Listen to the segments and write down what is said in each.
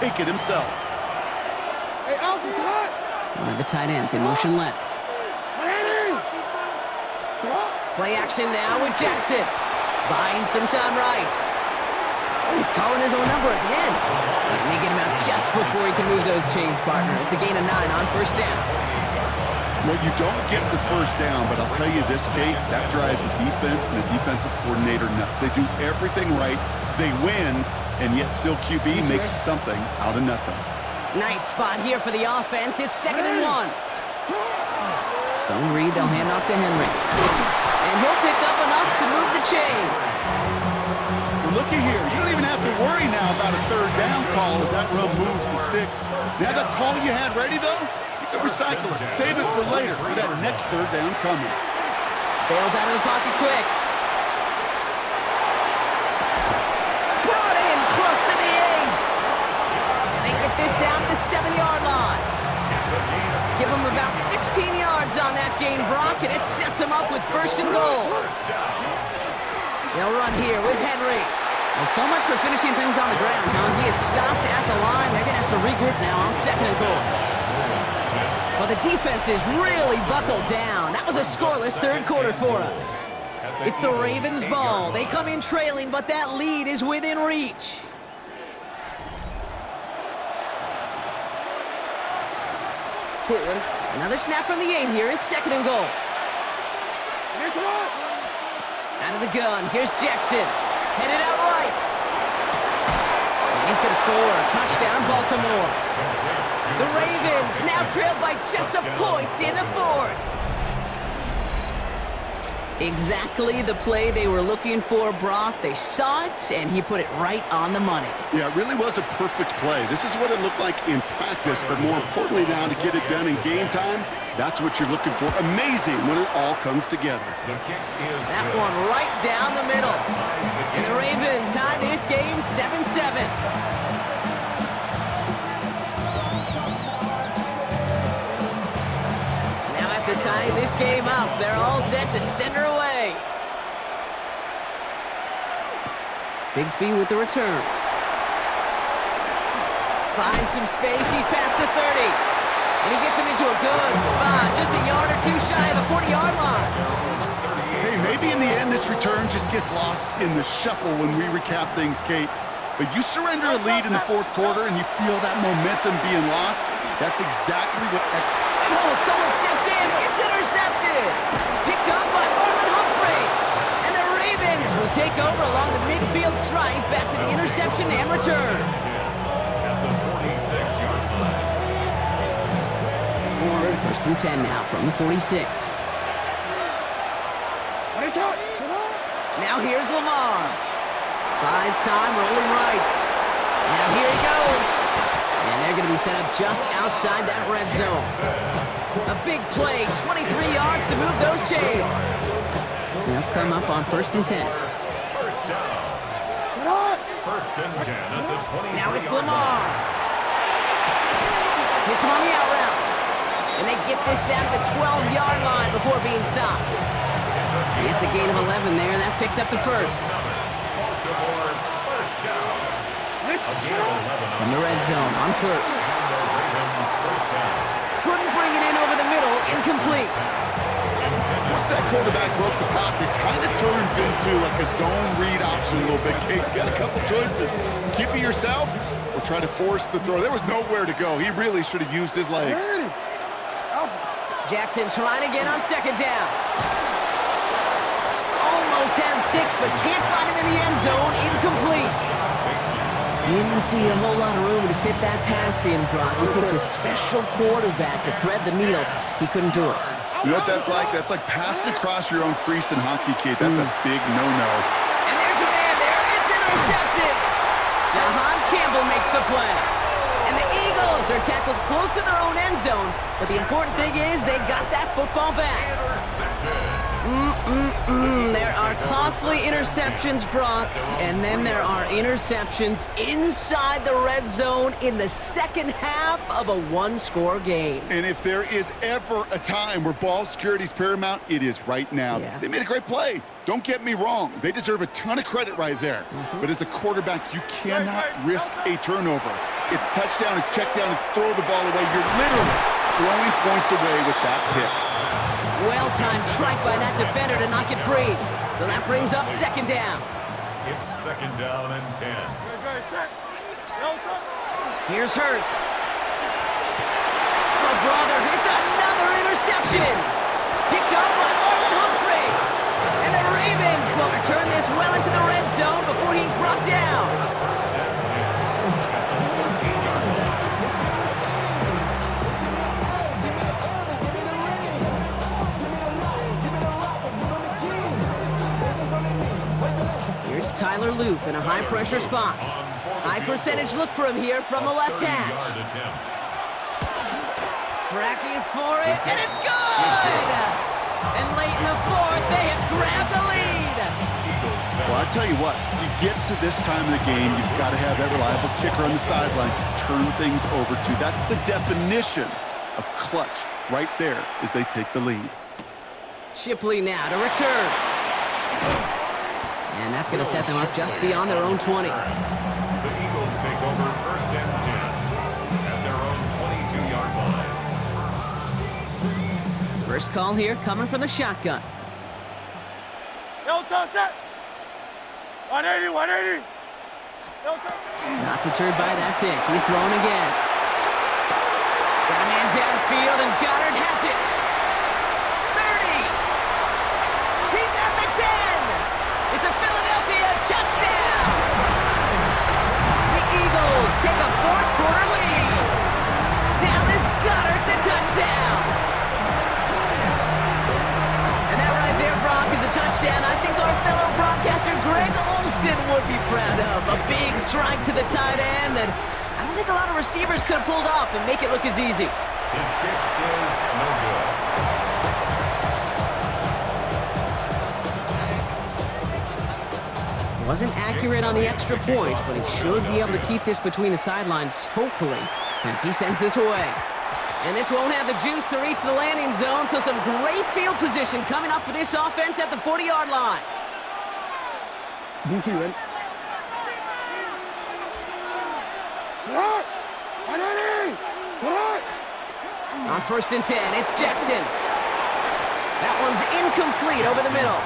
take it himself. Hey, Alpha, what? One of the tight ends in motion left. Play action now with Jackson. Buying some time right. He's calling his own number again. And they get him out just before he can move those chains, partner. It's a gain of 9 on first down. Well, you don't get the first down, but I'll tell you this, Kate, that drives the defense and the defensive coordinator nuts. They do everything right, they win, and yet still QB makes something out of nothing. Nice spot here for the offense. It's 2nd and 1. Zone read, they'll hand off to Henry. And he'll pick up enough to move the chains. Well, looky here. You don't even have to worry now about a third down call as that run moves the sticks. Now that call you had ready, though, you can recycle it. Save it for later for that next third down coming. Bails out of the pocket quick. Brought in close to the 8. And they get this down to the 7-yard line. Give them about 16 yards on that gain, Brock, and it sets them up with 1st and goal. They'll run here with Henry. Well, so much for finishing things on the ground, huh? He is stopped at the line. They're going to have to regroup now on 2nd and goal. Well, the defense is really buckled down. That was a scoreless third quarter for us. It's the Ravens' ball. They come in trailing, but that lead is within reach. Another snap from the 8 here. It's 2nd and goal. Out of the gun. Here's Jackson. Headed out right. And he's going to score a touchdown, Baltimore. The Ravens now trailed by just a point in the 4th. Exactly the play they were looking for, Brock. They saw it, and he put it right on the money. Yeah, it really was a perfect play. This is what it looked like in practice, but more importantly now to get it done in game time, that's what you're looking for. Amazing when it all comes together. That one right down the middle. And the Ravens tie this game 7-7. After tying this game up, they're all set to center away. Bigsby with the return. Finds some space. He's past the 30. And he gets him into a good spot, just a yard or two shy of the 40-yard line. Hey, maybe in the end this return just gets lost in the shuffle when we recap things, Kate. But you surrender a lead in the 4th quarter and you feel that momentum being lost. That's exactly what Oh, someone stepped in. It's intercepted. Picked up by Marlon Humphrey. And the Ravens will take over along the midfield stripe back to the interception and return. First and 10 now from the 46. Now here's Lamar. Buys time, rolling right. Now here he goes. And they're going to be set up just outside that red zone. A big play, 23 yards to move those chains. They'll come up on 1st and 10. First and 10 at the 20. Now it's Lamar. Hits him on the out route. And they get this down to the 12-yard line before being stopped. It's a gain of 11 there. That picks up the 1st. From the red zone on 1st. Couldn't bring it in over the middle. Incomplete. Once that quarterback broke the pocket, kind of turns into like a zone read option a little bit. Kate, got a couple choices. Keep it yourself or try to force the throw. There was nowhere to go. He really should have used his legs. Jackson trying to get on 2nd down. Almost had 6, but can't find him in the end zone. Incomplete. Didn't see a whole lot of room to fit that pass in, Brock. It takes a special quarterback to thread the needle. He couldn't do it. You know what that's like? That's like passing across your own crease in hockey, Kate. That's a big no-no. And there's a man there. It's intercepted. Jahan Campbell makes the play. And the Eagles are tackled close to their own end zone. But the important thing is they got that football back. There are costly interceptions, Brock, and then there are interceptions inside the red zone in the second half of a one-score game. And if there is ever a time where ball security is paramount, it is right now. Yeah. They made a great play. Don't get me wrong. They deserve a ton of credit right there. But as a quarterback, you cannot risk a turnover. it's touchdown, it's check down, it's throw the ball away. You're literally throwing points away with that pitch. Well-timed strike by that defender to knock it free. So that brings up second down. It's second down and 10. Here's Hurts. Oh, brother, it's another interception. Picked up by Marlon Humphrey. And the Ravens will return this well into the red zone before he's brought down. First and 10 at the 14-yard line. Here's Tyler Loop in a high-pressure spot. High percentage look for him here from the left hash. Tracking for it, and it's good! And late in the fourth, they have grabbed the lead. Well, I tell you what, you get to this time of the game, you've got to have that reliable kicker on the sideline to turn things over to. That's the definition of clutch right there as they take the lead. Shipley now to return. And that's going to set them up just beyond their own 20. The Eagles take over first and 10 at their own 22-yard line. First call here coming from the shotgun. Yo, toss it. 180, 180. Not deterred by that pick. He's throwing again. Got a man downfield, and Goddard has it. 30. He's at the 10. It's a Philadelphia touchdown. The Eagles take a fourth-quarter lead. Dallas Goddard the touchdown. And that right there, Brock, is a touchdown I think our fellow broadcaster Greg Olsen would be proud of. A big strike to the tight end that I don't think a lot of receivers could have pulled off and make it look as easy. His kick is no good. Wasn't accurate on the extra point, but he should be able to keep this between the sidelines, hopefully, as he sends this away. And this won't have the juice to reach the landing zone, so some great field position coming up for this offense at the 40-yard line. DC ready. On first and 10, it's Jackson. That one's incomplete over the middle.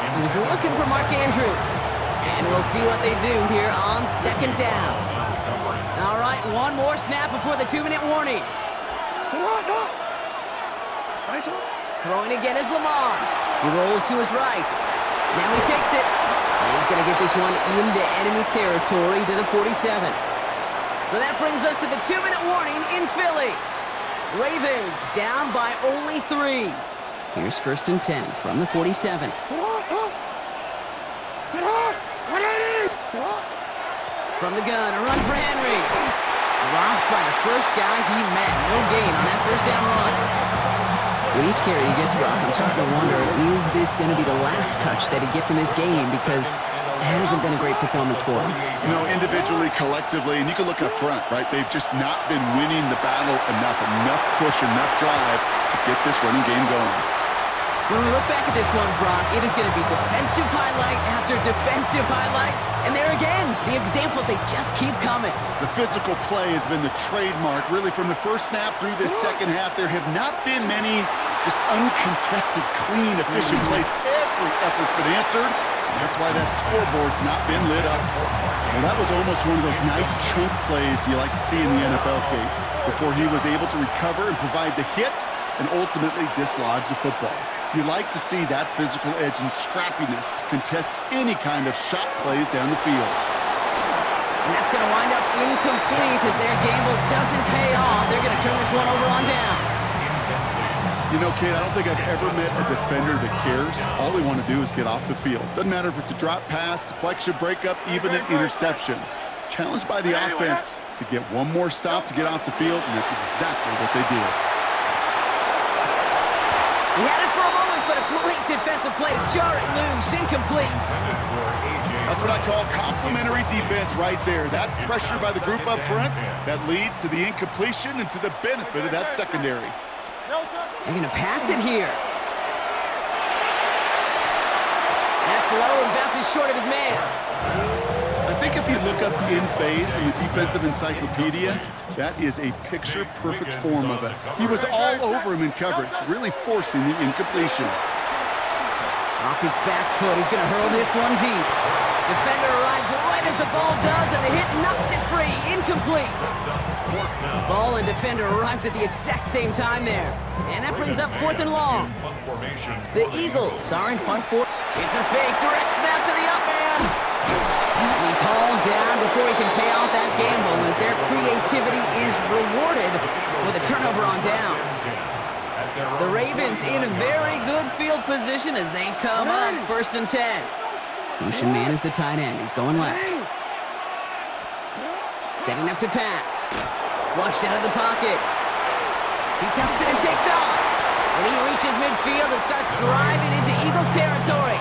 He was looking for Mark Andrews. And we'll see what they do here on second down. All right, one more snap before the 2-minute warning. Throwing again is Lamar. He rolls to his right. Now he takes it. And he's going to get this one into enemy territory to the 47. So that brings us to the 2-minute warning in Philly. Ravens down by only 3. Here's first and 10 from the 47. From the gun, a run for Henry. Dropped by the first guy he met. No gain on that first down run. With each carry he gets, Brock, I'm starting to wonder, is this going to be the last touch that he gets in this game? Because it hasn't been a great performance for him. You know, individually, collectively, and you can look up front, right? They've just not been winning the battle enough push, enough drive to get this running game going. When we look back at this one, Brock, it is going to be defensive highlight after defensive highlight. And there again, the examples, they just keep coming. The physical play has been the trademark, really, from the first snap through this second half. There have not been many just uncontested, clean, efficient plays. Every effort's been answered. That's why that scoreboard's not been lit up. Well, that was almost one of those nice chunk plays you like to see in the NFL, Kate, before he was able to recover and provide the hit and ultimately dislodge the football. You like to see that physical edge and scrappiness to contest any kind of shot plays down the field. And that's going to wind up incomplete as their gamble doesn't pay off. They're going to turn this one over on downs. You know, Kate, I don't think I've ever met a defender that cares. All they want to do is get off the field. Doesn't matter if it's a drop pass, deflection, breakup, even an interception. Challenged by the offense to get one more stop to get off the field, and that's exactly what they did. He had it for a moment, but a great defensive play to jar it loose. Incomplete. That's what I call complimentary defense right there. That pressure by the group up front, that leads to the incompletion and to the benefit of that secondary. They're going to pass it here. That's low and bounces short of his man. I think if you look up in phase in the defensive encyclopedia, that is a picture-perfect form of it. He was all over him in coverage, really forcing the incompletion. Off his back foot, he's going to hurl this one deep. Defender arrives right as the ball does, and the hit knocks it free. Incomplete. Ball and defender arrived at the exact same time there. And that brings up 4th and long. The Eagles are in punt for. It's a fake, direct snap to the up man. He's hauled down before he can pay off that gamble as their creativity is rewarded with a turnover on downs. The Ravens in a very good field position as they come up 1st and 10. Motion man is the tight end. He's going left. Setting up to pass. Flushed out of the pocket. He tucks it and takes off. And he reaches midfield and starts driving into Eagles territory.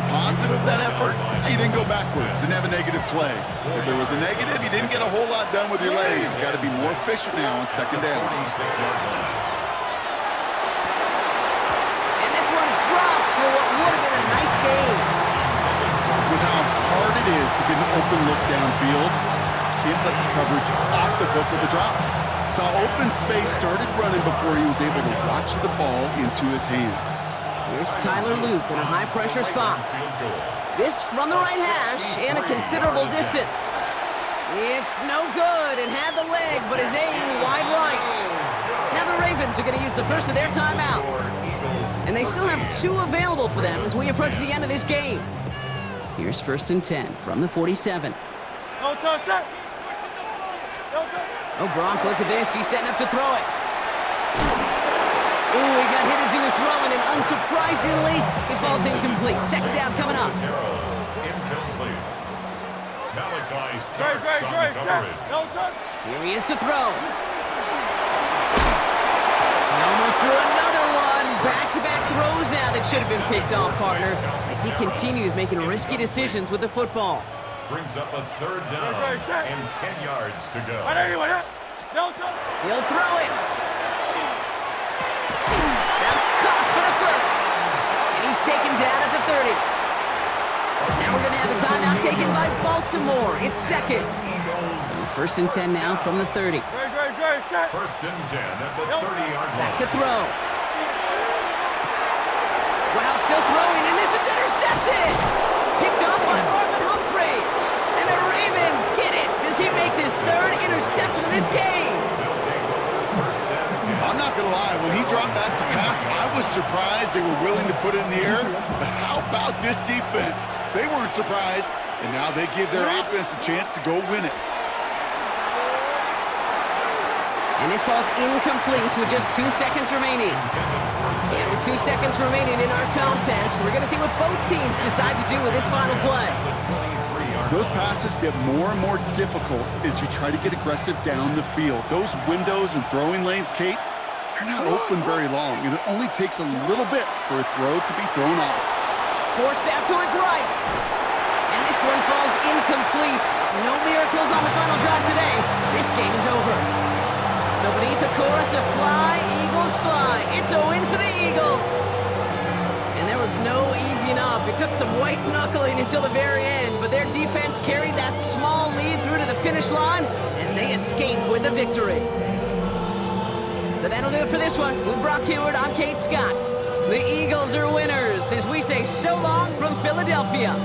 The positive of that effort, he didn't go backwards, didn't have a negative play. If there was a negative, you didn't get a whole lot done with your legs. Got to be more efficient now on 2nd down. And this one's dropped for what would have been a nice game. With how hard it is to get an open look downfield, can't let the coverage off the hook with a drop. Saw open space, started running before he was able to watch the ball into his hands. Here's Tyler Loop in a high-pressure spot. This from the right hash and a considerable distance. It's no good. It had the leg, but his aim wide right. Now the Ravens are going to use the first of their timeouts. And they still have 2 available for them as we approach the end of this game. Here's 1st and 10 from the 47. No touch it. No touch. Oh, Brock, look at this. He's setting up to throw it. Ooh, he got hit as he was throwing, and unsurprisingly, it falls incomplete. 2nd down coming up. Incomplete. Malachi starts on the coverage. No touch. Here he is to throw. He almost threw another one. Back-to-back throws now that should have been picked off, partner, as he continues making risky decisions with the football. Brings up a 3rd down and 10 yards to go. No touch. He'll throw it. That's caught for the first. And he's taken down at the 30. Now we're going to have a timeout taken by Baltimore. It's 2nd. So 1st and 10 now from the 30. Great. 1st and 10 at the 30-yard line. Back to throw. Wow, still throwing, and this is intercepted. Picked off by Marlon Humphrey. And the Ravens get it as he makes his 3rd interception of this game. I'm not going to lie, when he dropped back to pass, I was surprised they were willing to put it in the air. But how about this defense? They weren't surprised, and now they give their offense a chance to go win it. And this falls incomplete with just 2 seconds remaining. And with 2 seconds remaining in our contest, we're going to see what both teams decide to do with this final play. Those passes get more and more difficult as you try to get aggressive down the field. Those windows and throwing lanes, Kate, they're not open very long, and it only takes a little bit for a throw to be thrown off. Forced out to his right. And this one falls incomplete. No miracles on the final drive today. This game is over. So beneath the chorus of Fly, Eagles Fly, it's a win for the Eagles. And there was no easing up. It took some white knuckling until the very end, but their defense carried that small lead through to the finish line as they escape with the victory. So that'll do it for this one. With Brock Heward, I'm Kate Scott. The Eagles are winners as we say so long from Philadelphia.